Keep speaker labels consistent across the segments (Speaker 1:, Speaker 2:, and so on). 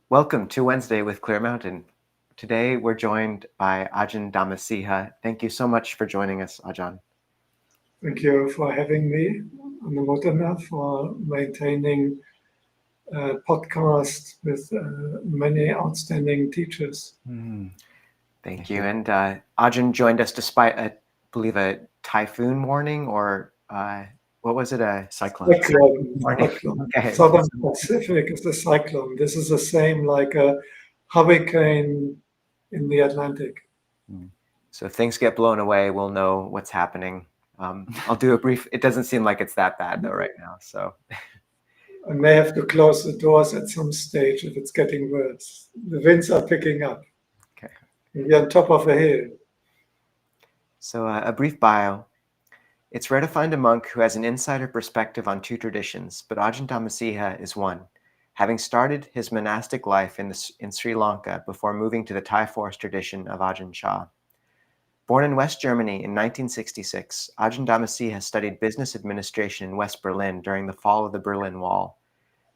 Speaker 1: Welcome to Wednesday with Clear Mountain. Today we're joined by Ajahn Dhammasīha. Thank you so much for joining us, Ajahn.
Speaker 2: Thank you for having me on the Modena, for maintaining a podcast with many outstanding teachers.
Speaker 1: Thank you. And Ajahn joined us despite, I believe, a typhoon warning, or what was it? A cyclone.
Speaker 2: Cyclone. Okay. Southern Pacific is a cyclone. This is the same like a hurricane in the Atlantic.
Speaker 1: So if things get blown away, we'll know what's happening. I'll do a brief. It doesn't seem like it's that bad though right now. So
Speaker 2: I may have to close the doors at some stage if it's getting worse. The winds are picking up.
Speaker 1: Okay.
Speaker 2: We're on top of a hill.
Speaker 1: So a brief bio. It's rare to find a monk who has an insider perspective on two traditions, but Ajahn Dhammasīha is one, having started his monastic life in Sri Lanka before moving to the Thai forest tradition of Ajahn Chah. Born in West Germany in 1966, Ajahn Dhammasīha studied business administration in West Berlin during the fall of the Berlin Wall.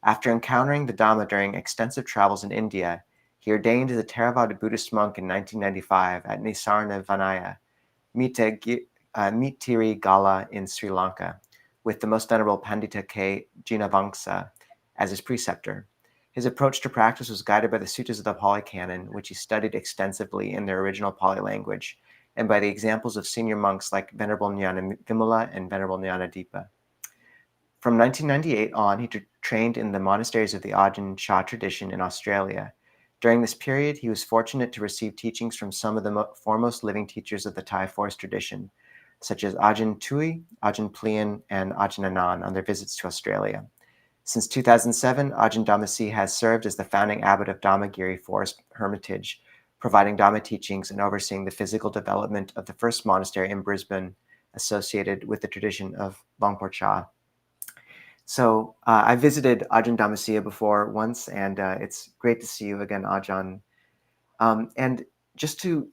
Speaker 1: After encountering the Dhamma during extensive travels in India, he ordained as a Theravada Buddhist monk in 1995 at Nissarana Vanaya, Meetirigala in Sri Lanka, with the most venerable Pandita K, Jinavamsa, as his preceptor. His approach to practice was guided by the Suttas of the Pāli Canon, which he studied extensively in their original Pali language, and by the examples of senior monks like Venerable Ñānavimala and Venerable Nyanadipa. From 1998 on, he trained in the monasteries of the Ajahn Chah tradition in Australia. During this period, he was fortunate to receive teachings from some of the foremost living teachers of the Thai forest tradition, such as Ajahn Tui, Ajahn Plien, and Ajahn Anan on their visits to Australia. Since 2007, Ajahn Dhammasīha has served as the founding abbot of Dhammagiri Forest Hermitage, providing Dhamma teachings and overseeing the physical development of the first monastery in Brisbane associated with the tradition of Longpor Chah. So I visited Ajahn Dhammasīha before once, and it's great to see you again, Ajahn. And just to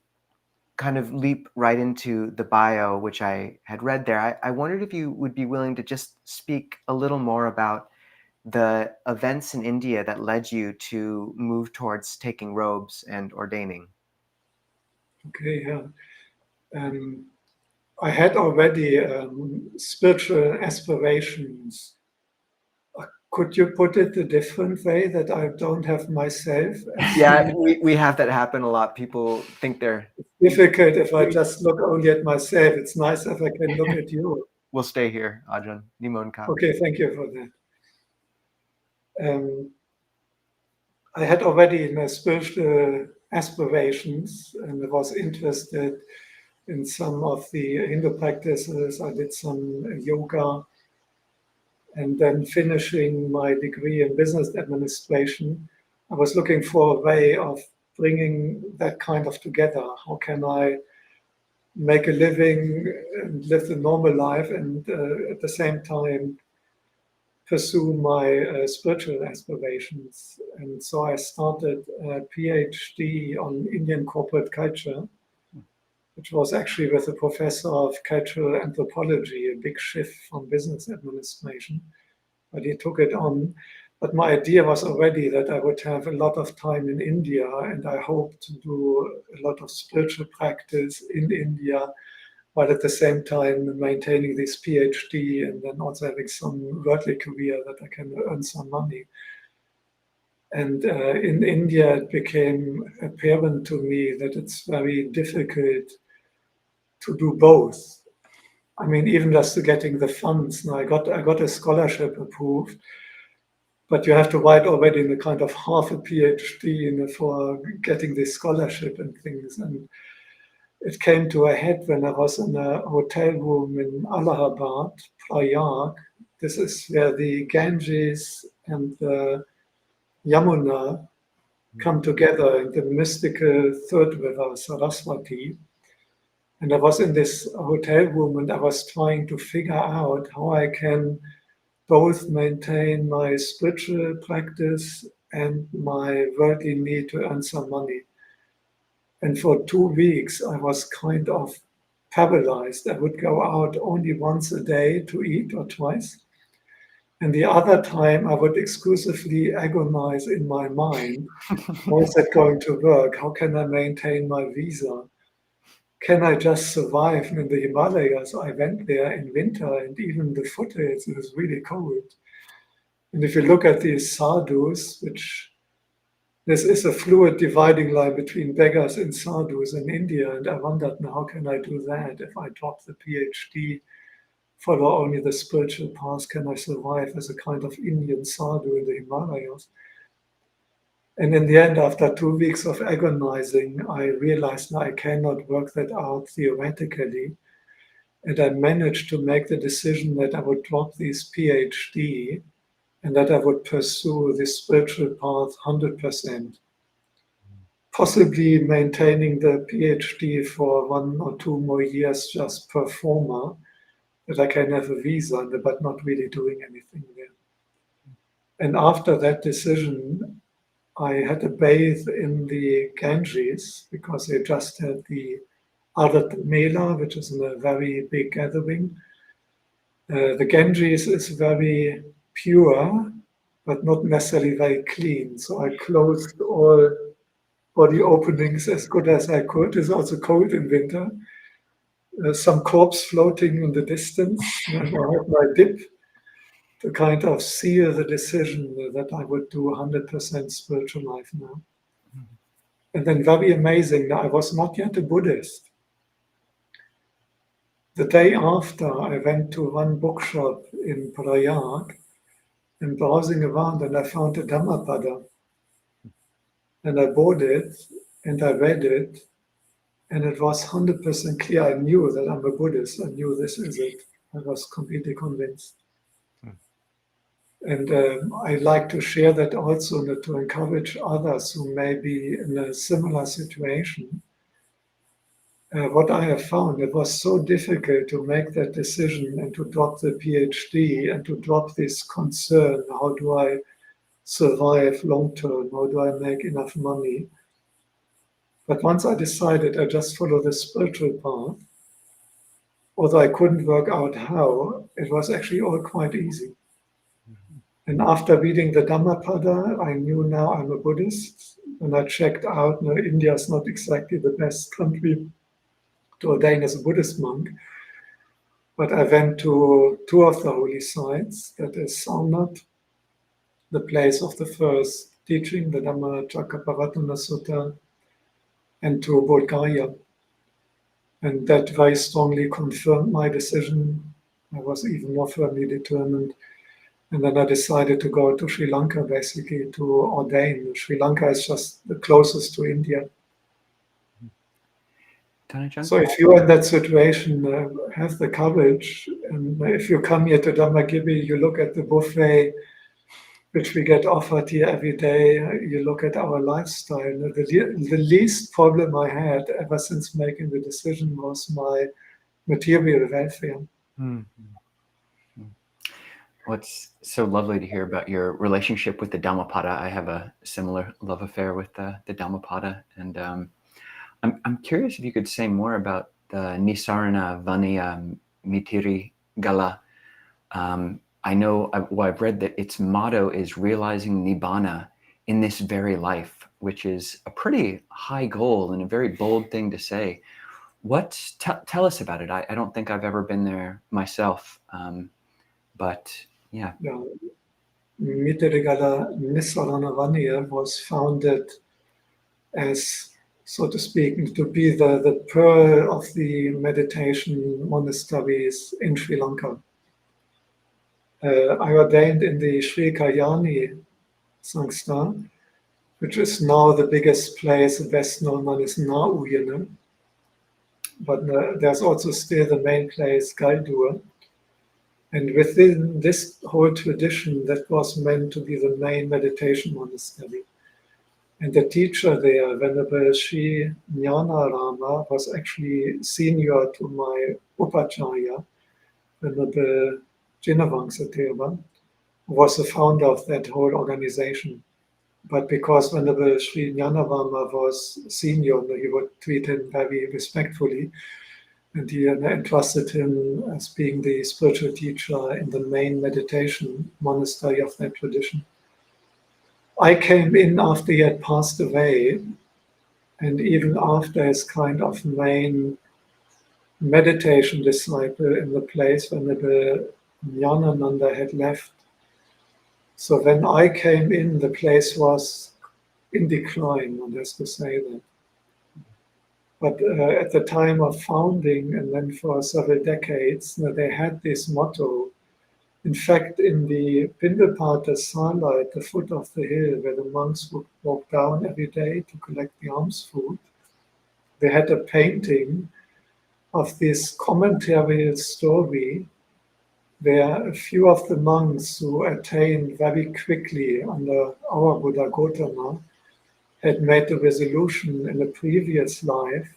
Speaker 1: kind of leap right into the bio, which I had read there, I wondered if you would be willing to just speak a little more about the events in India that led you to move towards taking robes and ordaining.
Speaker 2: Okay, yeah. I had already spiritual aspirations. Could you put it a different way, that I don't have myself?
Speaker 1: Yeah, we have that happen a lot. People think they're...
Speaker 2: It's difficult if I just look only at myself. It's nice if I can look at you.
Speaker 1: We'll stay here, Ajahn. Nimonka.
Speaker 2: Okay, thank you for that. I had already my spiritual aspirations, and I was interested in some of the Hindu practices. I did some yoga, and then finishing my degree in business administration, I was looking for a way of bringing that kind of together. How can I make a living and live a normal life, and at the same time pursue my spiritual aspirations? And so I started a PhD on Indian corporate culture, which was actually with a professor of cultural anthropology, a big shift from business administration, but he took it on. But my idea was already that I would have a lot of time in India, and I hoped to do a lot of spiritual practice in India, while at the same time maintaining this PhD and then also having some worldly career that I can earn some money. And in India, it became apparent to me that it's very difficult to do both. I mean, even just to getting the funds. Now I got a scholarship approved, but you have to write already in a kind of half a PhD for getting this scholarship and things. And it came to a head when I was in a hotel room in Allahabad, Prayag. This is where the Ganges and the Yamuna come together in the mystical third river, Saraswati. And I was in this hotel room, and I was trying to figure out how I can both maintain my spiritual practice and my worldly need to earn some money. And for 2 weeks, I was kind of paralyzed. I would go out only once a day to eat, or twice. And the other time I would exclusively agonize in my mind, how is that going to work? How can I maintain my visa? Can I just survive in the Himalayas? I went there in winter and even the foothills, it was really cold. And if you look at these sadhus, which this is a fluid dividing line between beggars and sadhus in India, and I wondered, now how can I do that? If I drop the PhD, follow only the spiritual path, can I survive as a kind of Indian sadhu in the Himalayas? And in the end, after 2 weeks of agonizing, I realized now I cannot work that out theoretically. And I managed to make the decision that I would drop this PhD and that I would pursue this spiritual path 100%, possibly maintaining the PhD for 1 or 2 more years just per forma, that I can have a visa, but not really doing anything there. And after that decision, I had to bathe in the Ganges because they just had the Ajahn Mela, which is a very big gathering. The Ganges is very pure, but not necessarily very clean. So I closed all body openings as good as I could. It's also cold in winter. Some corpse floating in the distance. And I had my dip to kind of seal the decision that I would do 100% spiritual life now. And then very amazing, I was not yet a Buddhist. The day after, I went to one bookshop in Prayag and browsing around, and I found a Dhammapada. And I bought it, and I read it, and it was 100% clear. I knew that I'm a Buddhist. I knew this is it. I was completely convinced. And I like to share that also to encourage others who may be in a similar situation. What I have found, it was so difficult to make that decision and to drop the PhD and to drop this concern. How do I survive long term? How do I make enough money? But once I decided I just follow the spiritual path, although I couldn't work out how, it was actually all quite easy. And after reading the Dhammapada, I knew now I'm a Buddhist. And I checked out, no, India is not exactly the best country to ordain as a Buddhist monk. But I went to 2 of the holy sites, that is Sarnath, the place of the first teaching, the Dhammacakkappavattana Sutta, and to Bodh Gaya. And that very strongly confirmed my decision. I was even more firmly determined. And then I decided to go to Sri Lanka, basically, to ordain. Sri Lanka is just the closest to India. So if you're in that situation, have the courage. And if you come here to Dhammagiri, you look at the buffet, which we get offered here every day. You look at our lifestyle. The least problem I had ever since making the decision was my material welfare.
Speaker 3: Mm-hmm. Well, it's so lovely to hear about your relationship with the Dhammapada. I have a similar love affair with the Dhammapada. And I'm curious if you could say more about the Nissarana Vanaya Meetirigala. I know I've read that its motto is realizing Nibbana in this very life, which is a pretty high goal and a very bold thing to say. Tell us about it. I don't think I've ever been there myself, but yeah.
Speaker 2: Meetirigala Nissarana Vanaya was founded as, so to speak, to be the pearl of the meditation monasteries in Sri Lanka. I ordained in the Sri Kalyani Sangstha, which is now the biggest place. The best known one is Nauyana. But there's also still the main place, Galdur. And within this whole tradition, that was meant to be the main meditation monastery. And the teacher there, Venerable Sri Ñānavimala, was actually senior to my Upacharya, Venerable Jinavamsa, who was the founder of that whole organization. But because Venerable Sri Ñānavimala was senior, he would treat him very respectfully. and he entrusted him as being the spiritual teacher in the main meditation monastery of that tradition. I came in after he had passed away, and even after his kind of main meditation disciple in the place when the Ñānananda had left. So when I came in, the place was in decline, one has to say that. But at the time of founding, and then for several decades, they had this motto. In fact, in the Pindapata Sala at the foot of the hill, where the monks would walk down every day to collect the alms food, they had a painting of this commentarial story where a few of the monks who attained very quickly under our Buddha Gautama had made the resolution in a previous life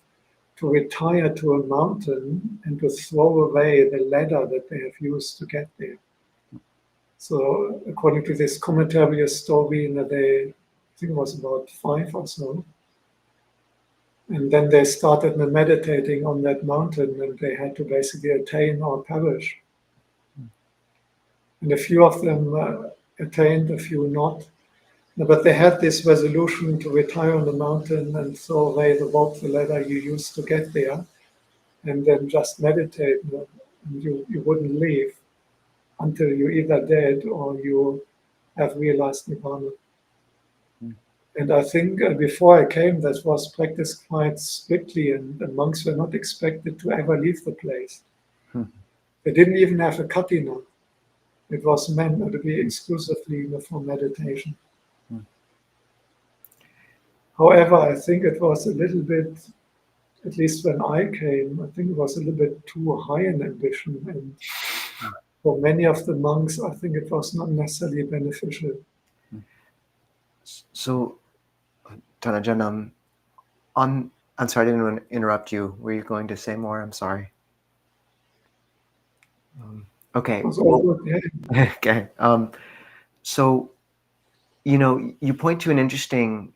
Speaker 2: to retire to a mountain and to throw away the ladder that they have used to get there. So according to this commentarial story, they, I think it was about 5 or so, and then they started meditating on that mountain, and they had to basically attain or perish. And a few of them attained, a few not. But they had this resolution to retire on the mountain and throw away the rope, the ladder you used to get there, and then just meditate. And you wouldn't leave until you're either dead or you have realized Nibbana. And I think before I came, that was practiced quite strictly, and the monks were not expected to ever leave the place. They didn't even have a katina. It was meant to be exclusively for meditation. However, I think it was a little bit, at least when I came, I think it was a little bit too high an ambition. And for many of the monks, I think it was not necessarily beneficial.
Speaker 1: So, Tan Ajahn, I'm sorry, I didn't want to interrupt you. Were you going to say more? I'm sorry. Okay. Okay. So, you point to an interesting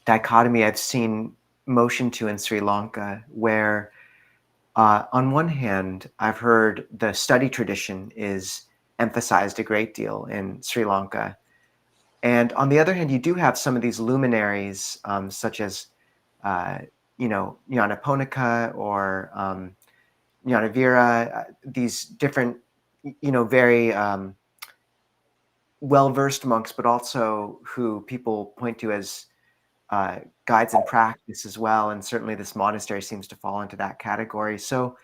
Speaker 1: dichotomy I've seen motion to in Sri Lanka, where on one hand, I've heard the study tradition is emphasized a great deal in Sri Lanka. And on the other hand, you do have some of these luminaries, such as, Ñānapōnika or Ñānavīra, these different, very well-versed monks, but also who people point to as guides in practice as well. And certainly this monastery seems to fall into that category. So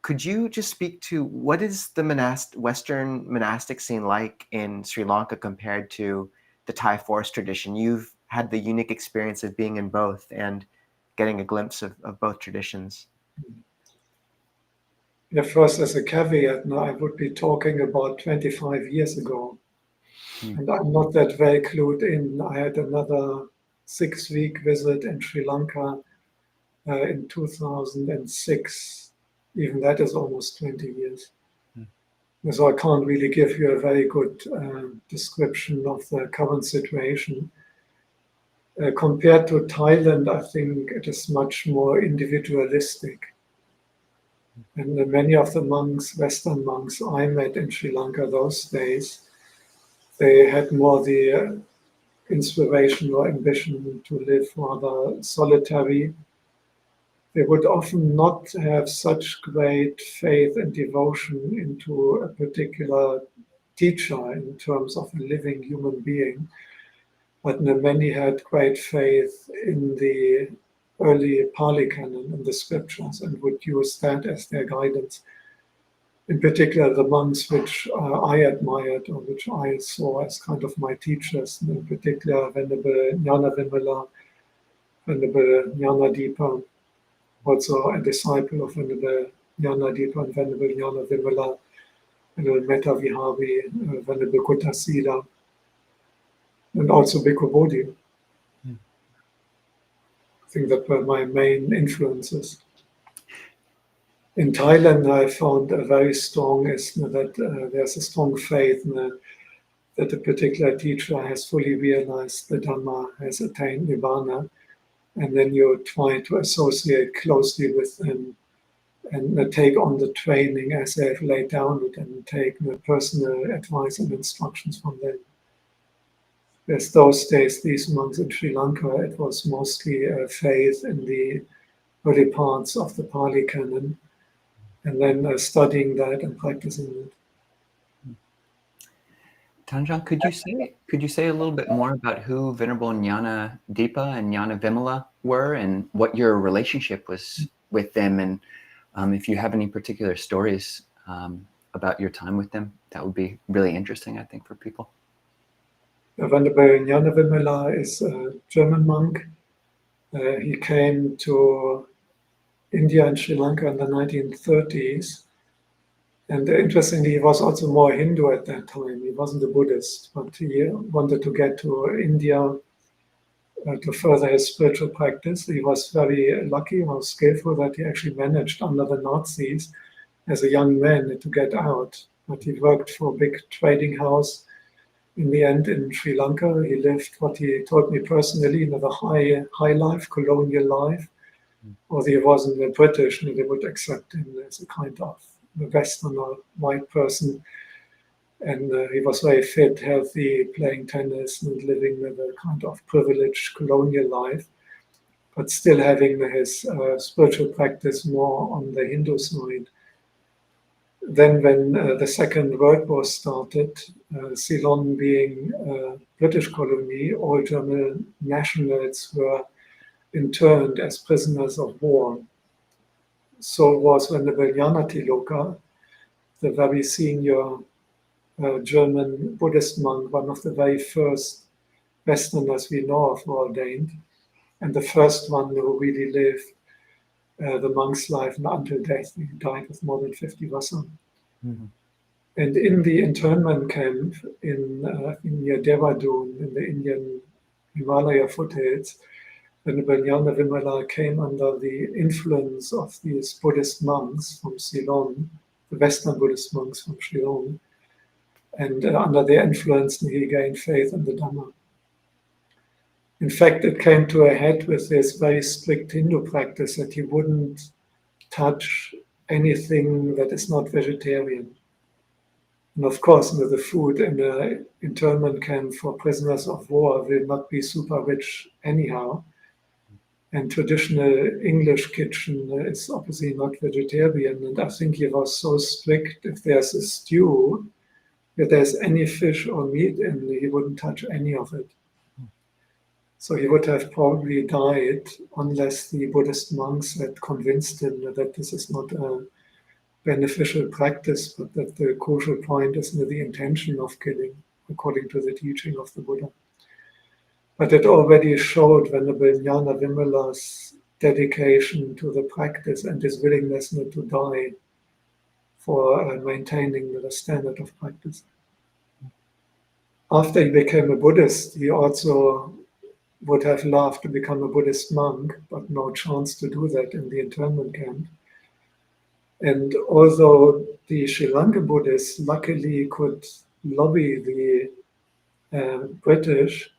Speaker 1: could you just speak to what is the Western monastic scene like in Sri Lanka compared to the Thai forest tradition? You've had the unique experience of being in both and getting a glimpse of both traditions.
Speaker 2: Yeah, first, as a caveat, now I would be talking about 25 years ago. And I'm not that very clued in. I had another 6-week visit in Sri Lanka in 2006. Even that is almost 20 years. So I can't really give you a very good description of the current situation. Compared to Thailand, I think it is much more individualistic. And many of the monks, Western monks I met in Sri Lanka those days, they had more the inspiration or ambition to live rather solitary. They would often not have such great faith and devotion into a particular teacher in terms of a living human being, but many had great faith in the early Pali Canon and the scriptures and would use that as their guidance. In particular, the monks which I admired or which I saw as kind of my teachers, in particular Venerable Ñānavimala, Venerable Nyanadipa, also a disciple of Venerable Ñānadīpa and Venerable Ñānavimala, Venerable Meetirigala, Venerable Kuttasila, and also Bhikkhu Bodhi. I think that were my main influences. In Thailand, I found a very strong that there's a strong faith that a particular teacher has fully realized the Dhamma, has attained Nibbana, and then you try to associate closely with them and take on the training as they have laid down it and take the personal advice and instructions from them. As those days, these monks in Sri Lanka, it was mostly faith in the early parts of the Pāli Canon, and then studying that and practicing it.
Speaker 3: Tan Ajahn, could you say a little bit more about who Venerable Ñānadīpa and Ñānavimala were, and what your relationship was with them, and if you have any particular stories about your time with them? That would be really interesting, I think, for people.
Speaker 2: Venerable Ñānavimala is a German monk. He came to India and Sri Lanka in the 1930s. And interestingly, he was also more Hindu at that time. He wasn't a Buddhist, but he wanted to get to India to further his spiritual practice. He was very lucky or skillful that he actually managed under the Nazis as a young man to get out. But he worked for a big trading house. In the end, in Sri Lanka, he lived what he told me personally, the high life, colonial life. Although he wasn't a British, and they would accept him as a kind of a Western or white person. And he was very fit, healthy, playing tennis and living with a kind of privileged colonial life, but still having his spiritual practice more on the Hindu side. Then when the Second World War started, Ceylon being a British colony, all German nationals were interned as prisoners of war. So was Venerable Ñānadīpa, the very senior German Buddhist monk, one of the very first Westerners we know of ordained, and the first one who really lived the monk's life until death. He died with more than 50 vasa. Mm-hmm. And in the internment camp in near Dehradun, in the Indian Himalaya foothills, Venerable Ñānavimala came under the influence of these Buddhist monks from Ceylon, the Western Buddhist monks from Ceylon, and under their influence he gained faith in the Dhamma. In fact, it came to a head with this very strict Hindu practice that he wouldn't touch anything that is not vegetarian. And of course, the food in the internment camp for prisoners of war will not be super rich anyhow. And traditional English kitchen is obviously not vegetarian. And I think he was so strict, if there's a stew, if there's any fish or meat in, he wouldn't touch any of it. So he would have probably died unless the Buddhist monks had convinced him that this is not a beneficial practice, but that the crucial point is the intention of killing, according to the teaching of the Buddha. But it already showed Venerable Ñānavimala's dedication to the practice and his willingness not to die for maintaining the standard of practice. After he became a Buddhist, he also would have loved to become a Buddhist monk, but no chance to do that in the internment camp. And although the Sri Lanka Buddhists luckily could lobby the British,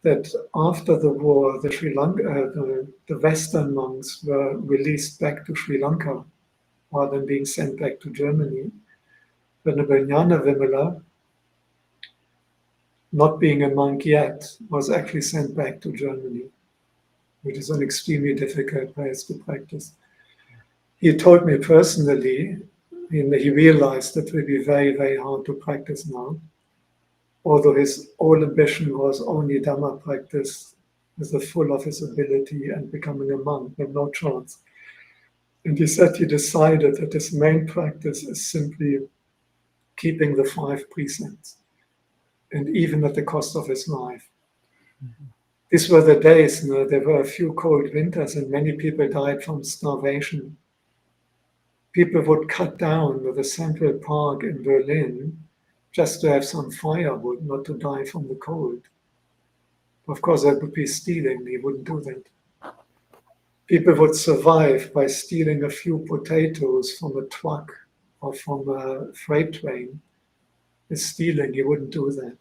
Speaker 2: that after the war, the Sri Lanka, the Western monks were released back to Sri Lanka rather than being sent back to Germany. Venerable Ñānavimala, not being a monk yet, was actually sent back to Germany, which is an extremely difficult place to practice. He told me personally, he realized that it will be very, very hard to practice now, although his whole ambition was only Dhamma practice with the full of his ability and becoming a monk, but no chance. And he said he decided that his main practice is simply keeping the 5 precepts, and even at the cost of his life. Mm-hmm. These were the days, there were a few cold winters and many people died from starvation. People would cut down the Central Park in Berlin just to have some firewood, not to die from the cold. Of course, that would be stealing. He wouldn't do that. People would survive by stealing a few potatoes from a truck or from a freight train. It's stealing. He wouldn't do that.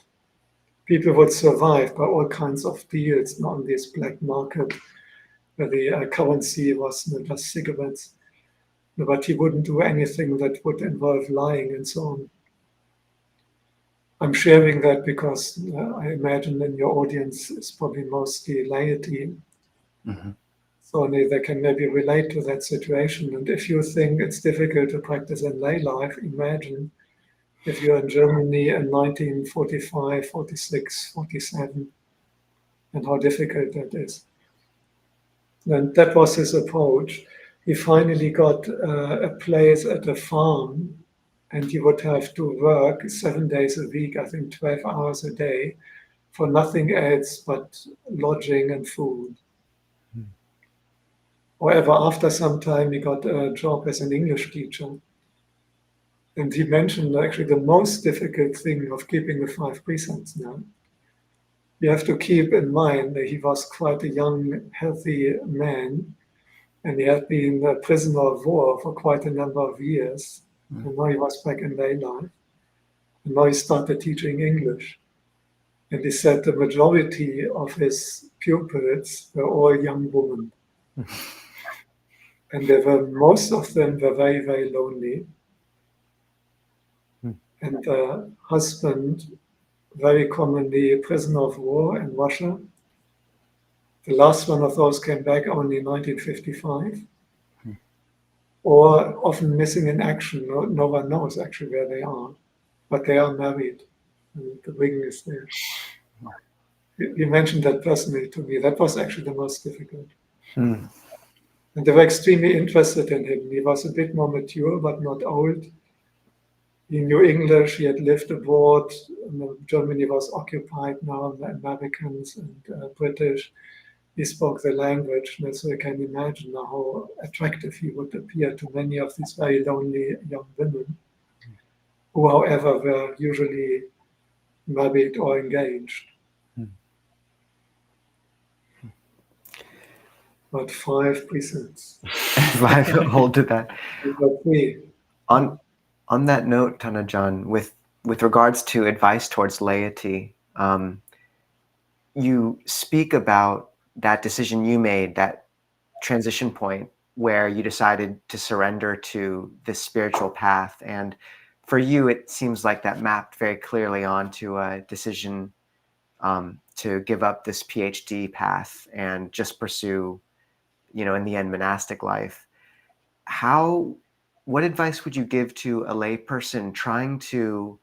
Speaker 2: People would survive by all kinds of deals on this black market where the currency was just cigarettes. but he wouldn't do anything that would involve lying and so on. I'm sharing that because I imagine in your audience it's probably mostly laity.
Speaker 3: Mm-hmm.
Speaker 2: So they can maybe relate to that situation. And if you think it's difficult to practice in lay life, imagine if you're in Germany in 1945, 46, 47, and how difficult that is. And that was his approach. He finally got a place at a farm, and he would have to work 7 days a week, I think 12 hours a day, for nothing else but lodging and food. However, after some time, he got a job as an English teacher. And he mentioned actually the most difficult thing of keeping the 5 precepts now. You have to keep in mind that he was quite a young, healthy man, and he had been a prisoner of war for quite a number of years. And now he was back in lay life. And now he started teaching English. And he said the majority of his pupils were all young women. And most of them were very, very lonely. And the husband, very commonly a prisoner of war in Russia. The last one of those came back only in 1955. Or often missing in action. No one knows actually where they are. But they are married. And the ring is there. You mentioned that personally to me. That was actually the most difficult. And they were extremely interested in him. He was a bit more mature, but not old. He knew English. He had lived abroad. Germany was occupied now by Americans and British. He spoke the language, and so you can imagine how attractive he would appear to many of these very lonely young women, who, however, were usually married or engaged. But 5 precepts.
Speaker 1: 5 hold to that.
Speaker 2: Three.
Speaker 1: On that note, Tan Ajahn, with regards to advice towards laity, you speak about that decision you made, that transition point where you decided to surrender to this spiritual path. And for you, it seems like that mapped very clearly onto a decision to give up this PhD path and just pursue, in the end, monastic life. What advice would you give to a lay person trying to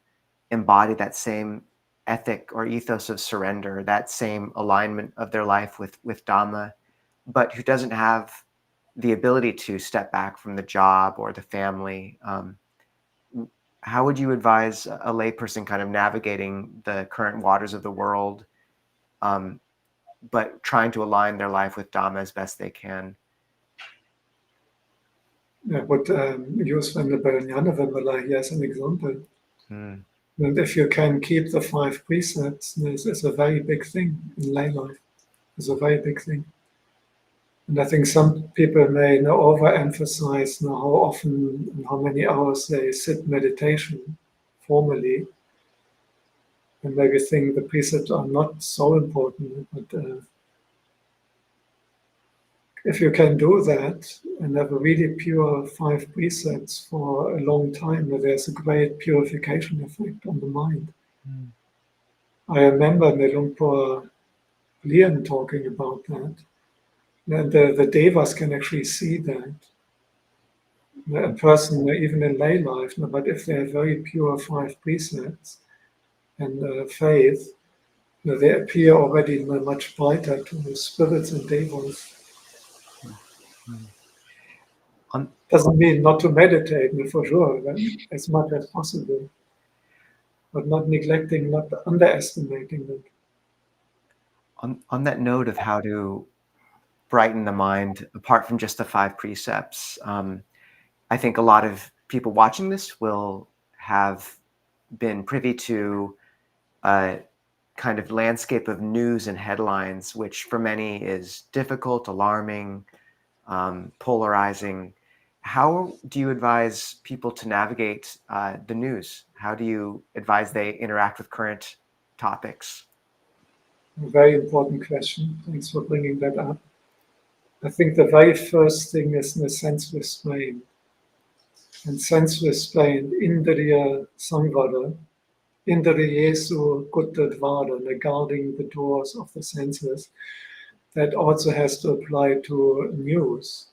Speaker 1: embody that same ethic or ethos of surrender, that same alignment of their life with Dhamma, but who doesn't have the ability to step back from the job or the family? How would you advise a lay person kind of navigating the current waters of the world, but trying to align their life with Dhamma as best they can?
Speaker 2: I would use Venerable Ñānavimala here as an example. And if you can keep the 5 precepts, it's a very big thing in lay life. It's a very big thing. And I think some people may overemphasize how often and how many hours they sit meditation formally, and maybe think the precepts are not so important. But if you can do that and have a really pure 5 precepts for a long time, there's a great purification effect on the mind. I remember Melungpo Plien talking about that. And the devas can actually see that. A person, even in lay life, but if they have very pure 5 precepts and faith, they appear already much brighter to the spirits and devas. Doesn't mean not to meditate, for sure, as much as possible, but not neglecting, not underestimating it.
Speaker 1: On that note of how to brighten the mind, apart from just the 5 precepts, I think a lot of people watching this will have been privy to a kind of landscape of news and headlines, which for many is difficult, alarming, polarizing. How do you advise people to navigate the news? How do you advise they interact with current topics?
Speaker 2: A very important question. Thanks for bringing that up. I think the very first thing is, in a sense, restraint. and sense restraint, Indriya Samvara, Indriya Yesu Kuttadvara, guarding the doors of the senses, that also has to apply to news.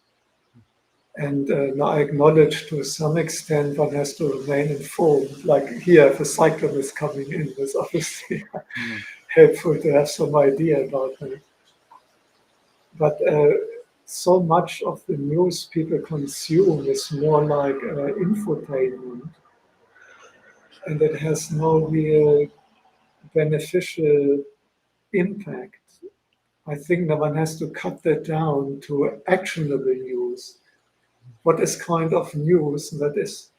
Speaker 2: And I acknowledge to some extent one has to remain informed. Like here, if a cyclone is coming in, it's obviously helpful to have some idea about that. But so much of the news people consume is more like infotainment, and it has no real beneficial impact. I think that one has to cut that down to actionable news. What is kind of news that is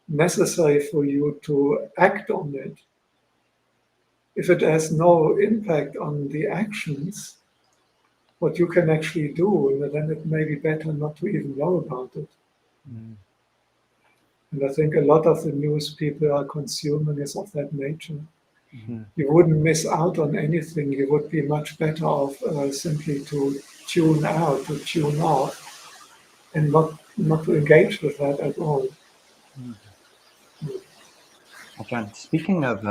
Speaker 2: necessary for you to act on it? If it has no impact on the actions, what you can actually do, then it may be better not to even know about it. And I think a lot of the news people are consuming is of that nature. You wouldn't miss out on anything. You would be much better off simply to tune out, to tune off, and not to engage with that at all.
Speaker 3: John, speaking of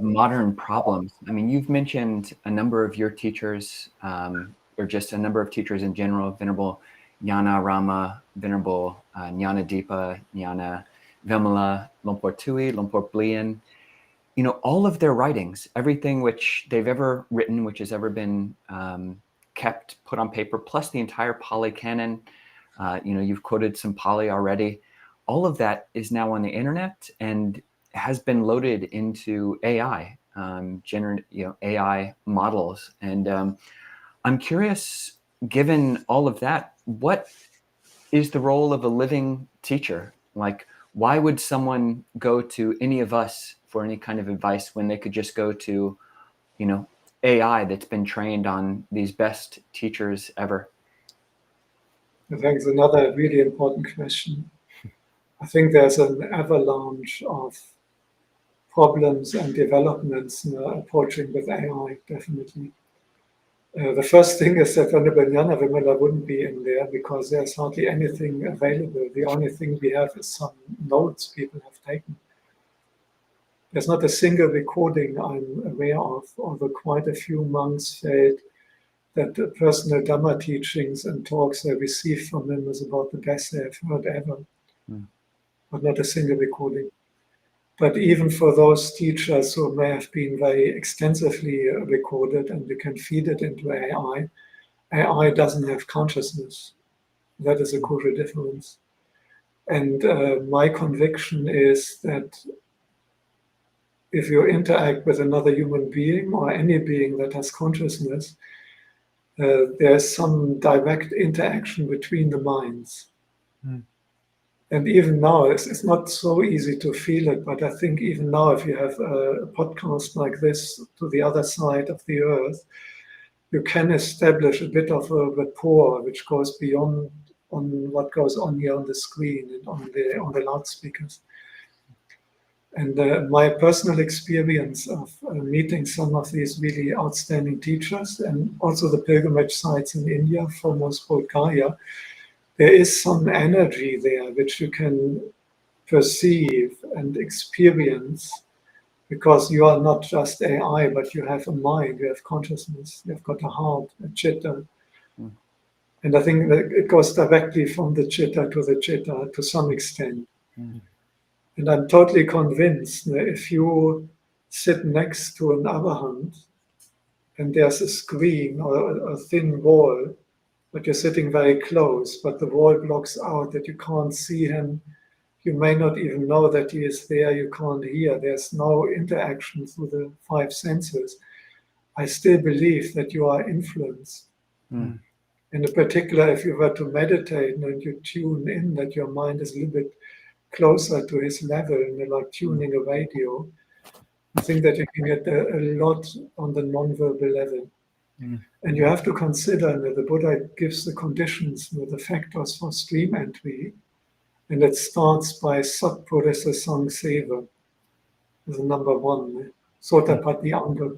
Speaker 3: modern problems, I mean, you've mentioned a number of your teachers, or just a number of teachers in general, Venerable Ñānavimala, Venerable Ñānadīpa, Ñānavimala, Lumpur Tui, Lumpur Plien. You know, all of their writings, everything which they've ever written, which has ever been kept, put on paper, plus the entire Pāli Canon. You know, you've quoted some Pali already. All of that is now on the internet and has been loaded into AI, AI models. And I'm curious, given all of that, what is the role of a living teacher? Like, why would someone go to any of us for any kind of advice when they could just go to, you know, AI that's been trained on these best teachers ever?
Speaker 2: I think it's another really important question. I think there's an avalanche of problems and developments approaching with AI, definitely. The first thing is that Venerable Ñānavimala wouldn't be in there because there's hardly anything available. The only thing we have is some notes people have taken. There's not a single recording I'm aware of, although quite a few monks felt that the personal Dhamma teachings and talks they received from him was about the best they have heard ever. But not a single recording. But even for those teachers who may have been very extensively recorded and we can feed it into AI, AI doesn't have consciousness. That is a crucial difference. And my conviction is that if you interact with another human being or any being that has consciousness, there's some direct interaction between the minds. And even now, it's not so easy to feel it, but I think even now, if you have a podcast like this to the other side of the earth, you can establish a bit of a rapport which goes beyond on what goes on here on the screen and on the loudspeakers. And my personal experience of meeting some of these really outstanding teachers and also the pilgrimage sites in India, foremost Bulgaria, there is some energy there which you can perceive and experience because you are not just AI, but you have a mind, you have consciousness, you've got a heart, a Citta. And I think that it goes directly from the Citta to some extent. And I'm totally convinced that if you sit next to an Arahant and there's a screen or a thin wall, but you're sitting very close, but the wall blocks out that you can't see him. You may not even know that he is there, you can't hear. There's no interaction through the five senses. I still believe that you are influenced. And in particular, if you were to meditate and you tune in, that your mind is a little bit closer to his level, and you're like tuning a radio, I think that you can get a lot on the non-verbal level. And you have to consider that the Buddha gives the conditions, the factors for stream entry, and it starts by Satpurisa Sangseva as the number one, Sotapati Anga.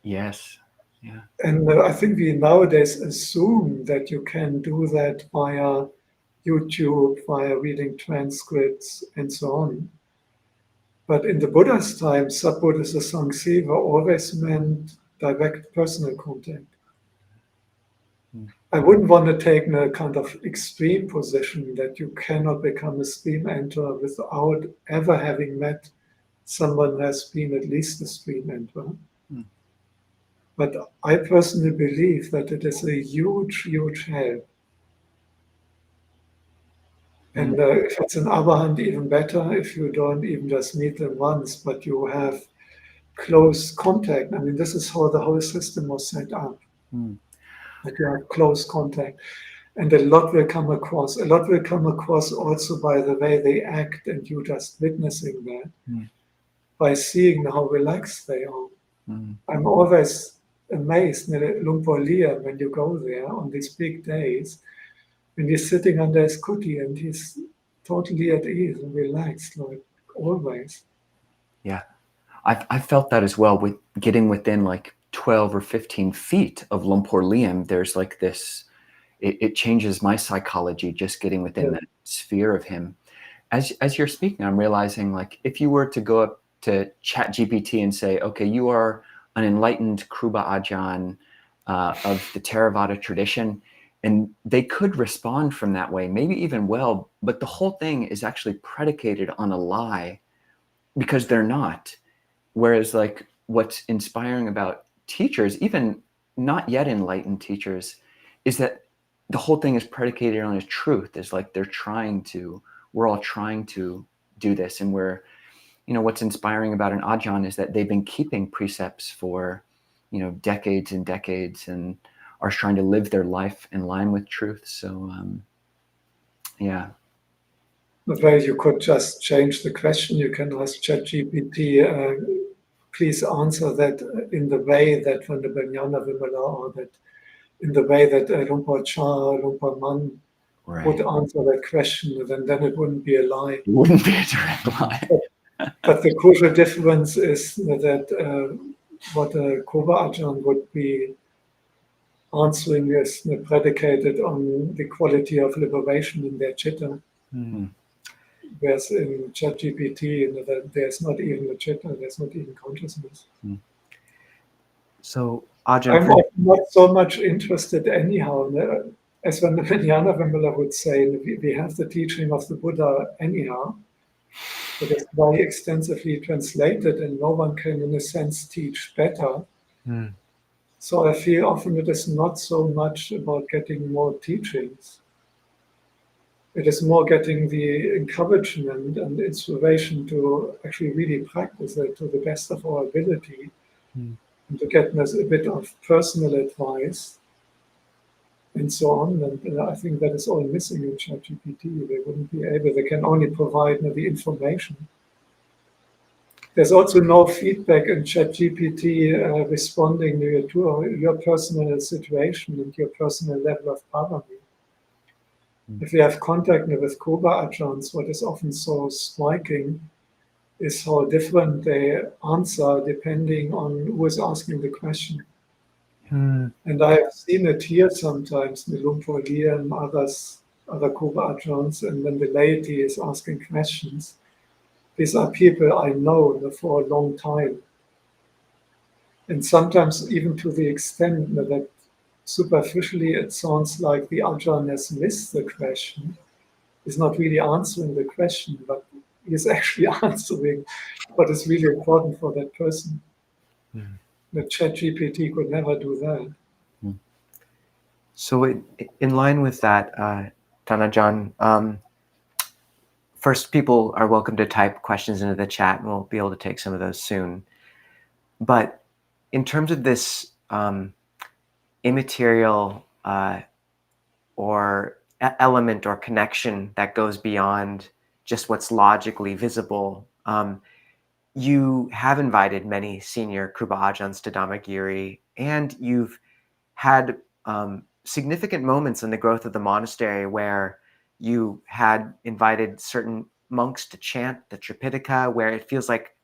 Speaker 3: Yes, yeah.
Speaker 2: And I think we nowadays assume that you can do that via YouTube, via reading transcripts, and so on. But in the Buddha's time, Sub-Buddhist Sangsiva always meant direct personal contact. I wouldn't want to take a kind of extreme position that you cannot become a stream enterer without ever having met someone who has been at least a stream enterer. But I personally believe that it is a huge, huge help. And if it's an Arahant, even better if you don't even just meet them once, but you have close contact. I mean, this is how the whole system was set up. That you have close contact. And a lot will come across. A lot will come across also by the way they act, and you just witnessing that, by seeing how relaxed they are. I'm always amazed at Luang Por Liem when you go there on these big days, when he's sitting under his kuti and he's totally at ease and relaxed, like always.
Speaker 3: Yeah, I felt that as well with getting within like 12 or 15 feet of Luang Por Liem. There's like this, it changes my psychology just getting within that sphere of him. As you're speaking, I'm realizing, like, if you were to go up to ChatGPT and say, okay, you are an enlightened Kruba Ajahn of the Theravada tradition, and they could respond from that way, maybe even well, but the whole thing is actually predicated on a lie because they're not. Whereas, like, what's inspiring about teachers, even not yet enlightened teachers, is that the whole thing is predicated on a truth. Is like we're all trying to do this. And what's inspiring about an Ajahn is that they've been keeping precepts for, decades and decades, and are trying to live their life in line with truth. So, yeah.
Speaker 2: Well, you could just change the question. You can ask ChatGPT, please answer that in the way that Venerable Ñānavimala, or that in the way that Luang Por Chah, Luang Por Man would answer that question, and then it wouldn't be a lie.
Speaker 3: It wouldn't be a direct lie.
Speaker 2: But the crucial difference is that what a Kruba Ajahn would be answering is predicated on the quality of liberation in their Citta. Whereas in ChatGPT, there's not even a Citta, there's not even consciousness.
Speaker 1: So, Ajahn,
Speaker 2: I'm not so much interested anyhow. As when Ñānavimala would say, we have the teaching of the Buddha anyhow. It is very extensively translated, and no one can, in a sense, teach better. So I feel often it is not so much about getting more teachings. It is more getting the encouragement and inspiration to actually really practice it to the best of our ability, and to get a bit of personal advice and so on. And I think that is all missing in ChatGPT. They wouldn't be able, they can only provide the information. There's also no feedback in ChatGPT responding to your personal situation and your personal level of parami. If you have contact with Kruba Ajahns, what is often so striking is how different they answer depending on who is asking the question. And I have seen it here sometimes, in Luang Por Liem, other Kruba Ajahns, and when the laity is asking questions, these are people I know for a long time. And sometimes even to the extent that superficially it sounds like the Ajahn has missed the question. He's not really answering the question, but he's actually answering what is really important for that person. The ChatGPT could never do that.
Speaker 1: So in line with that, Tan Ajahn, first, people are welcome to type questions into the chat, and we'll be able to take some of those soon. But in terms of this immaterial or element or connection that goes beyond just what's logically visible, you have invited many senior Kruba Ajahns to Dhammagiri, and you've had significant moments in the growth of the monastery where you had invited certain monks to chant the Tripitaka, where it feels like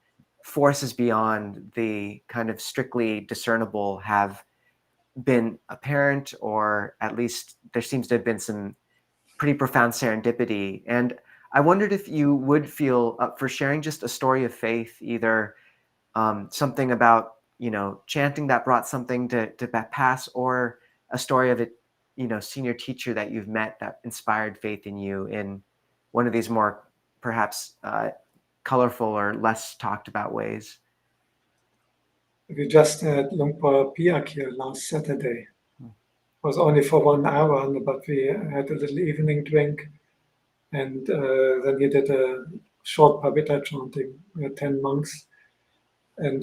Speaker 1: forces beyond the kind of strictly discernible have been apparent, or at least there seems to have been some pretty profound serendipity. And I wondered if you would feel up for sharing just a story of faith, either something about, chanting that brought something to pass, or a story of a, senior teacher that you've met that inspired faith in you in one of these more perhaps colorful or less talked about ways.
Speaker 2: We just had Lumpur Piak here last Saturday. It was only for 1 hour, but we had a little evening drink, and then he did a short Pavita chanting. We had 10 monks, and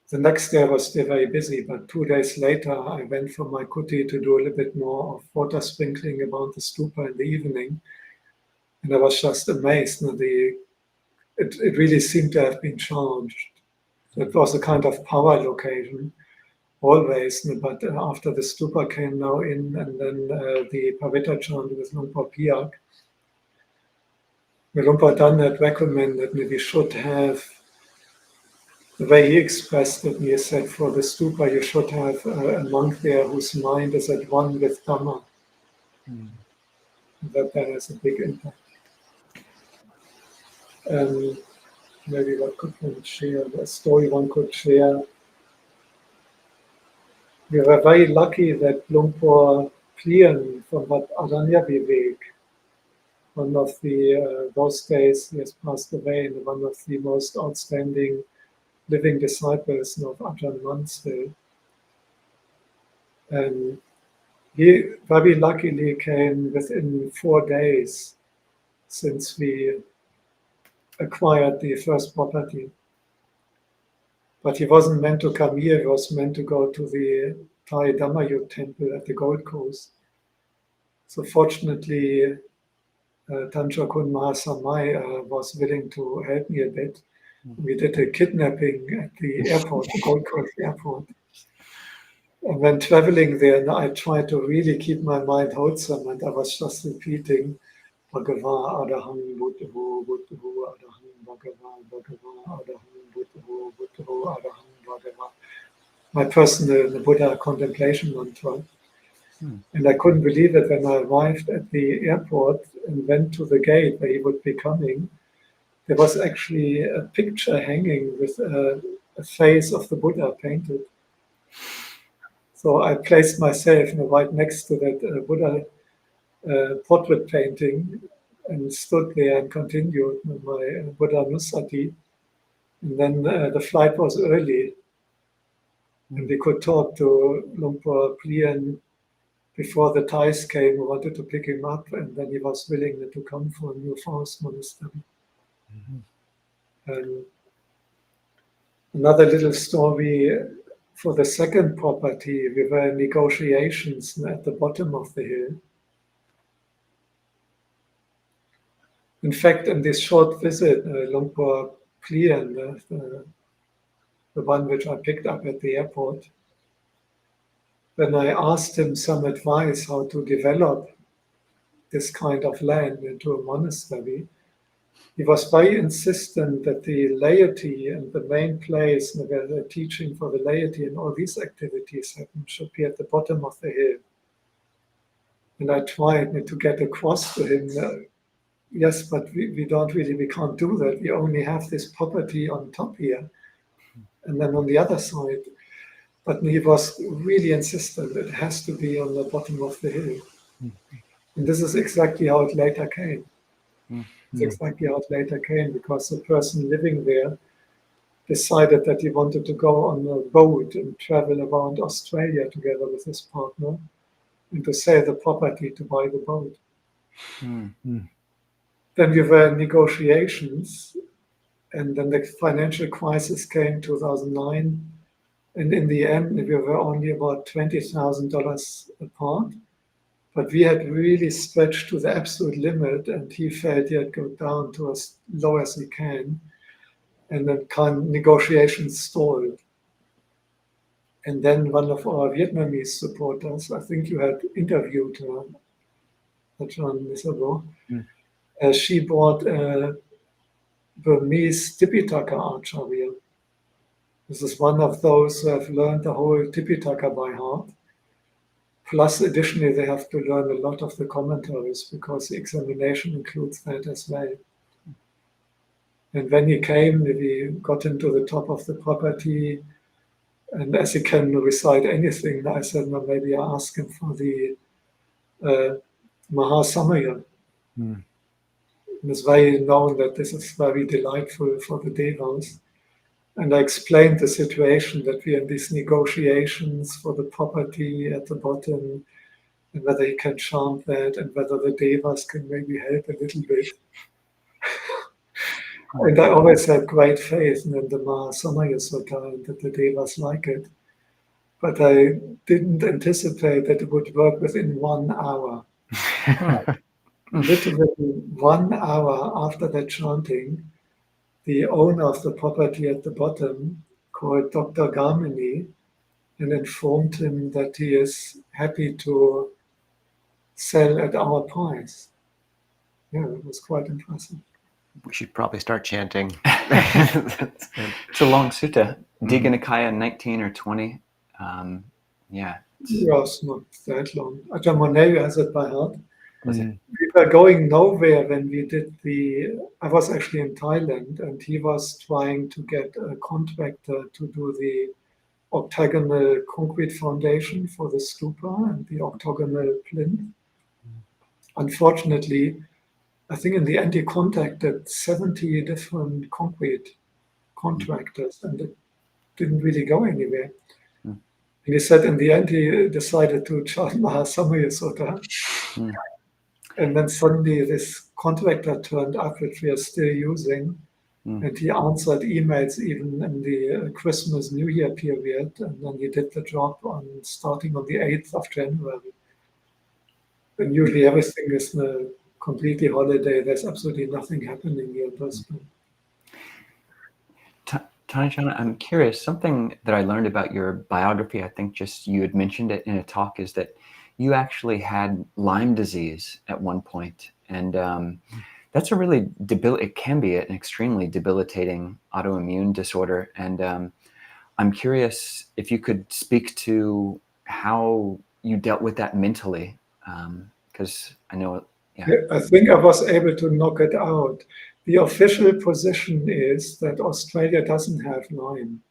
Speaker 2: the next day I was still very busy, but 2 days later I went from my kuti to do a little bit more of water sprinkling around the stupa in the evening, and I was just amazed. It really seemed to have been charged. It was a kind of power location, always, but after the stupa came now in, and then the Pavita chant with Lumpur Piak, Lumpur Dan had recommended that we should have, the way he expressed it, he said, for the stupa you should have a monk there whose mind is at one with Dhamma. That has a big impact. Maybe what could one share? A story one could share. We were very lucky that Lumpur Plien from Wat Adanya, one of the, those days he has passed away, and one of the most outstanding living disciples of Ajahn Dhammasīha. And he very luckily came within 4 days since we acquired the first property. But he wasn't meant to come here, he was meant to go to the Thai Dhammayut temple at the Gold Coast. So fortunately, Tanchakun Mahasamai was willing to help me a bit. We did a kidnapping at the airport, the Gold Coast airport. And when traveling there, I tried to really keep my mind wholesome, and I was just repeating, Bhagava Arahant Buddho Buddho Arahant Bhagava Bhagava Arahant Buddho Buddho Arahant Bhagava. My personal Buddha contemplation mantra. And I couldn't believe it when I arrived at the airport and went to the gate where he would be coming. There was actually a picture hanging with a face of the Buddha painted. So I placed myself right next to that Buddha portrait painting and stood there and continued my Buddha Nusati. And then the flight was early, and we could talk to Lumpur Plien before the Thais came, who wanted to pick him up, and then he was willing to come for a New Forest Monastery. And another little story, for the second property, we were in negotiations at the bottom of the hill. In fact, in this short visit, Lumpur Plien, the one which I picked up at the airport, when I asked him some advice how to develop this kind of land into a monastery, he was very insistent that the laity and the main place where the teaching for the laity and all these activities happen should be at the bottom of the hill. And I tried to get across to him, yes, but we can't do that. We only have this property on top here, and then on the other side. But he was really insistent it has to be on the bottom of the hill. And this is exactly how it later came. It's exactly how it later came, because the person living there decided that he wanted to go on a boat and travel around Australia together with his partner and to sell the property to buy the boat. Then we were in negotiations, and then the financial crisis came 2009. And in the end, we were only about $20,000 apart. But we had really stretched to the absolute limit, and he felt he had to go down to as low as he can. And then negotiations stalled. And then one of our Vietnamese supporters, I think you had interviewed her, Ajahn Nissarana, she brought a Burmese Tipitaka Acharya. This is one of those who have learned the whole Tipitaka by heart. Plus, additionally, they have to learn a lot of the commentaries because the examination includes that as well. And when he came, we got him to the top of the property, and as he can recite anything, I said, well, maybe I ask him for the Mahasamaya. It's very known that this is very delightful for the devas. And I explained the situation that we are in these negotiations for the property at the bottom, and whether he can chant that, and whether the devas can maybe help a little bit. And I always had great faith in the Mahasamaya Sutta and that the devas like it. But I didn't anticipate that it would work within 1 hour. Literally 1 hour after that chanting, the owner of the property at the bottom called Dr. Garmini and informed him that he is happy to sell at our price. Yeah, it was quite impressive.
Speaker 1: We should probably start chanting.
Speaker 3: It's a long sutta. Digha Nikaya 19 or 20. Yeah.
Speaker 2: It's not that long. Ajahn Moneo has it by heart.
Speaker 3: Mm.
Speaker 2: We were going nowhere when we did I was actually in Thailand, and he was trying to get a contractor to do the octagonal concrete foundation for the stupa and the octagonal plinth. Unfortunately, I think in the end he contacted 70 different concrete contractors, and it didn't really go anywhere. And he said in the end he decided to chant Mahasamaya Sutta. And then suddenly this contractor turned up, which we are still using, and he answered emails even in the Christmas New Year period, and then he did the job starting on the 8th of January. And usually everything is completely holiday. There's absolutely nothing happening here in Brisbane.
Speaker 3: Tan Ajahn, I'm curious, something that I learned about your biography, I think just you had mentioned it in a talk, is that you actually had Lyme disease at one point. And that's a really it can be an extremely debilitating autoimmune disorder. And I'm curious if you could speak to how you dealt with that mentally, because I know. Yeah.
Speaker 2: I think I was able to knock it out. The official position is that Australia doesn't have Lyme.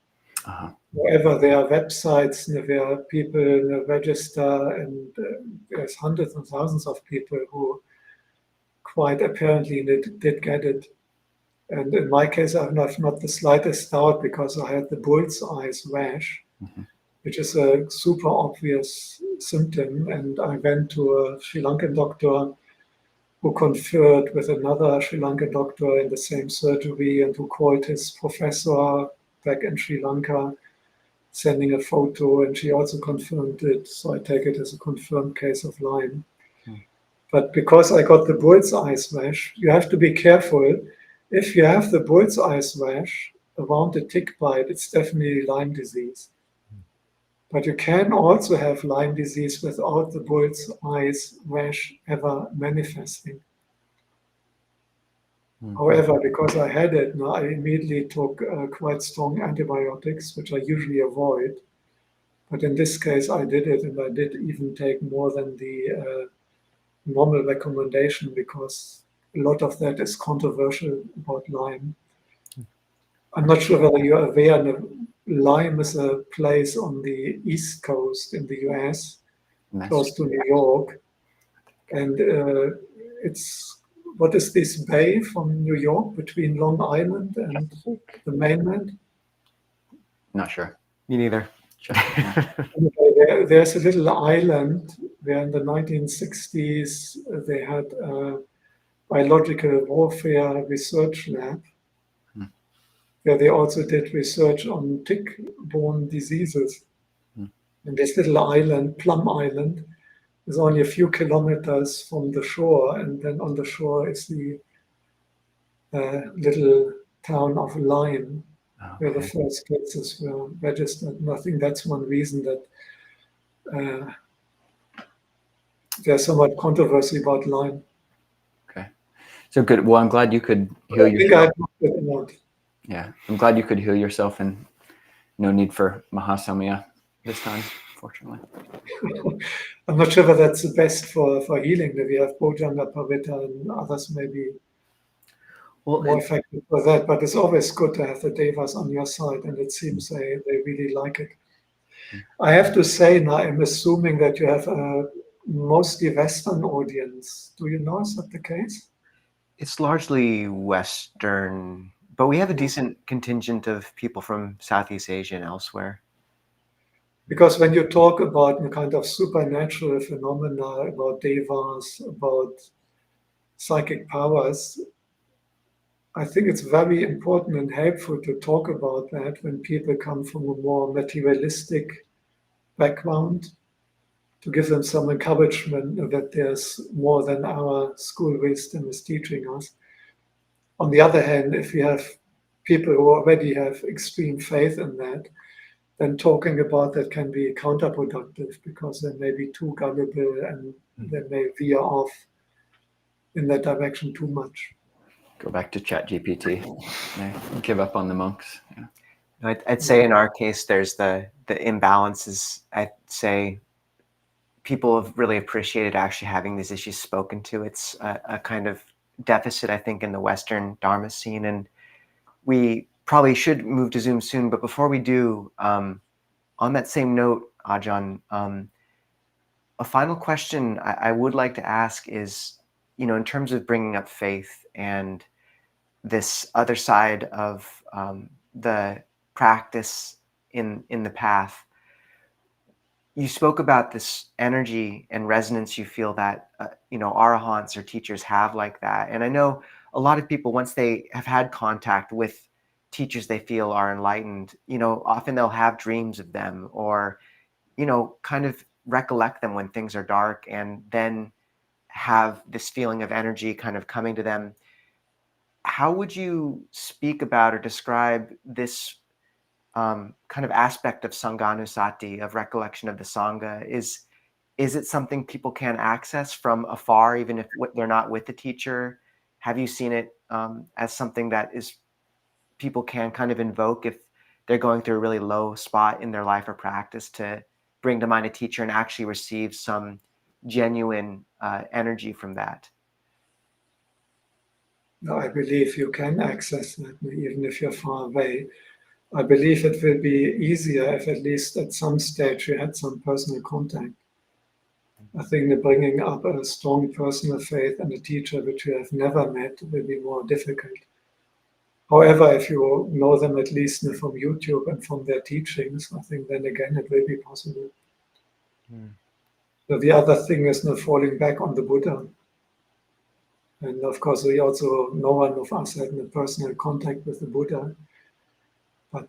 Speaker 2: However, there are websites where people register, and there's hundreds and thousands of people who quite apparently did get it. And in my case, I have not the slightest doubt, because I had the bull's eyes rash, which is a super obvious symptom. And I went to a Sri Lankan doctor who conferred with another Sri Lankan doctor in the same surgery, and who called his professor back in Sri Lanka, sending a photo, and she also confirmed it. So I take it as a confirmed case of Lyme. But because I got the bull's eyes rash, you have to be careful. If you have the bull's eyes rash around a tick bite, it's definitely Lyme disease. But you can also have Lyme disease without the bull's eyes rash ever manifesting. However, because I had it, I immediately took quite strong antibiotics, which I usually avoid. But in this case, I did it, and I did even take more than the normal recommendation, because a lot of that is controversial about Lyme. I'm not sure whether you're aware, Lyme is a place on the East Coast in the US, close to New York. And it's, what is this bay from New York between Long Island and the mainland?
Speaker 3: Not sure.
Speaker 1: Me neither.
Speaker 2: There's a little island where in the 1960s they had a biological warfare research lab, where they also did research on tick-borne diseases. And this little island, Plum Island, is only a few kilometers from the shore, and then on the shore is the little town of Lyme, where the first cases were registered. And I think that's one reason that there's so much controversy about Lyme.
Speaker 3: Okay. So good. Well, I'm glad you could heal yourself. Yeah, I'm glad you could heal yourself, and no need for Mahasamaya this time unfortunately.
Speaker 2: I'm not sure whether that's the best for healing. We have Bojjhanga Pavita and others maybe more effective for that, but it's always good to have the devas on your side, and it seems they really like it. I have to say now, I'm assuming that you have a mostly Western audience. Do you know, is that the case?
Speaker 1: It's largely Western, but we have a decent contingent of people from Southeast Asia and elsewhere.
Speaker 2: Because when you talk about the kind of supernatural phenomena, about devas, about psychic powers, I think it's very important and helpful to talk about that when people come from a more materialistic background, to give them some encouragement that there's more than our school wisdom is teaching us. On the other hand, if you have people who already have extreme faith in that, then talking about that can be counterproductive, because they may be too gullible and they may veer off in that direction too much.
Speaker 3: Go back to ChatGPT. Give up on the monks. Yeah.
Speaker 1: I'd say in our case, there's the imbalances. I'd say people have really appreciated actually having these issues spoken to. It's a kind of deficit, I think, in the Western Dharma scene. And we probably should move to Zoom soon. But before we do, on that same note, Ajahn, a final question I would like to ask is, in terms of bringing up faith and this other side of the practice in the path, you spoke about this energy and resonance you feel that Arahants or teachers have like that. And I know a lot of people, once they have had contact with teachers they feel are enlightened, often they'll have dreams of them, or kind of recollect them when things are dark, and then have this feeling of energy kind of coming to them. How would you speak about or describe this kind of aspect of Sanghanusati, of recollection of the Sangha? Is it something people can access from afar, even if they're not with the teacher? Have you seen it as something that is people can kind of invoke if they're going through a really low spot in their life or practice, to bring to mind a teacher and actually receive some genuine energy from that?
Speaker 2: No, I believe you can access that even if you're far away. I believe it will be easier if at least at some stage you had some personal contact. I think that bringing up a strong personal faith and a teacher which you have never met will be more difficult. However, if you know them at least from YouTube and from their teachings, I think then again it will be possible. So the other thing is not falling back on the Buddha. And of course, no one of us had a personal contact with the Buddha. But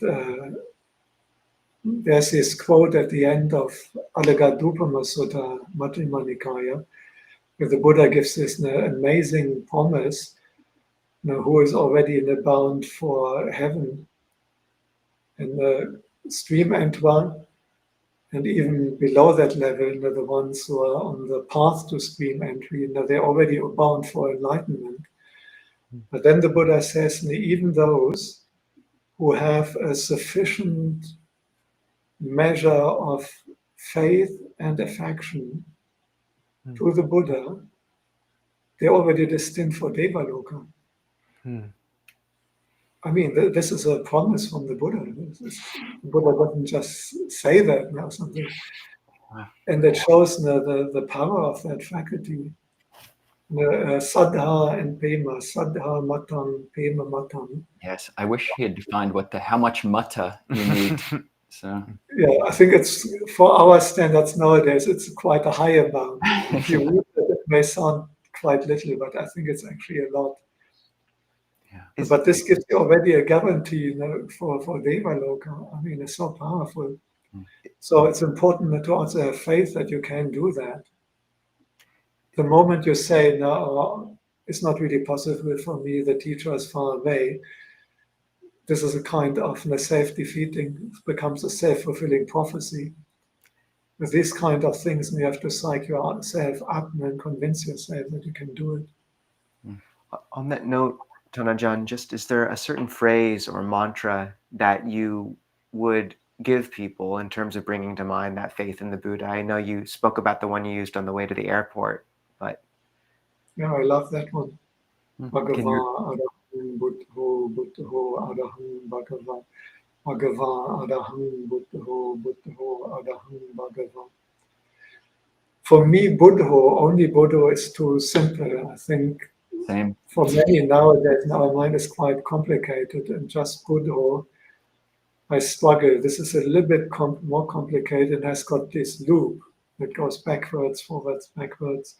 Speaker 2: there's this quote at the end of Alagadupama Sutta, Majjhima Nikaya, where the Buddha gives this amazing promise, who is already in the bound for heaven. And the stream entry, and even below that level, the ones who are on the path to stream entry, they're already bound for enlightenment. But then the Buddha says, even those who have a sufficient measure of faith and affection to the Buddha, they're already destined for Devaloka. I mean, this is a promise from the Buddha. The Buddha doesn't just say that now something. And it shows the power of that faculty. Saddha and Pema, Saddha Matam, Pema Matam.
Speaker 3: Yes, I wish he had defined how much mata you need. So
Speaker 2: yeah, I think it's, for our standards nowadays, it's quite a high amount. If you read it, it may sound quite little, but I think it's actually a lot. Yeah. But this gives you already a guarantee for Devaloka. I mean, it's so powerful. So it's important to also have faith that you can do that. The moment you say, no, it's not really possible for me, the teacher is far away, this is a kind of self-defeating, it becomes a self-fulfilling prophecy. With these kind of things, you have to psych yourself up and convince yourself that you can do it.
Speaker 1: On that note, Tan Ajahn, is there a certain phrase or mantra that you would give people in terms of bringing to mind that faith in the Buddha? I know you spoke about the one you used on the way to the airport, but
Speaker 2: yeah, I love that one.
Speaker 1: can you,
Speaker 2: Bhagava Arahang Buddho Buddho Arahang Bhagava Bhagava Arahang Buddho Buddho Arahang Bhagava. For me, Buddho, only Buddho is too simple. I think
Speaker 3: Same.
Speaker 2: for many nowadays, our mind is quite complicated, and just Buddho, I struggle. This is a little bit more complicated and has got this loop that goes backwards, forwards, backwards.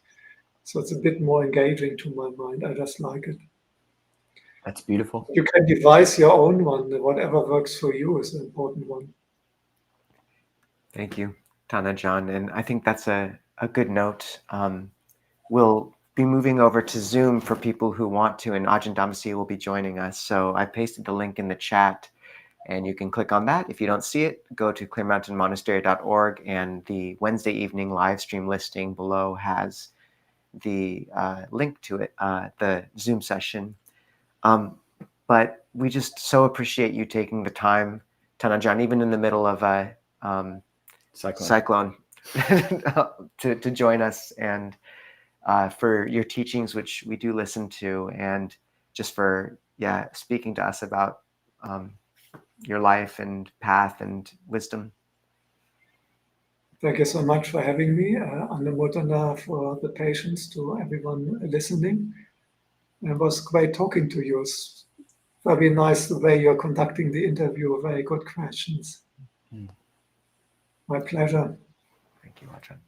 Speaker 2: So it's a bit more engaging to my mind. I just like it.
Speaker 3: That's beautiful.
Speaker 2: You can devise your own one. Whatever works for you is an important one.
Speaker 1: thank you, Tan Ajahn. And I think that's a good note. We'll be moving over to Zoom for people who want to, and Ajahn Dhammasīha will be joining us. So I pasted the link in the chat, and you can click on that. If you don't see it, go to clearmountainmonastery.org, and the Wednesday evening live stream listing below has the link to it, the Zoom session. But we just so appreciate you taking the time, Tan Ajahn, even in the middle of a cyclone to join us, and for your teachings, which we do listen to, and just for speaking to us about your life and path and wisdom.
Speaker 2: Thank you so much for having me. Anumodana for the patience to everyone listening. It was great talking to you. It's very nice the way you're conducting the interview. Very good questions. My pleasure.
Speaker 1: Thank you, Ajahn.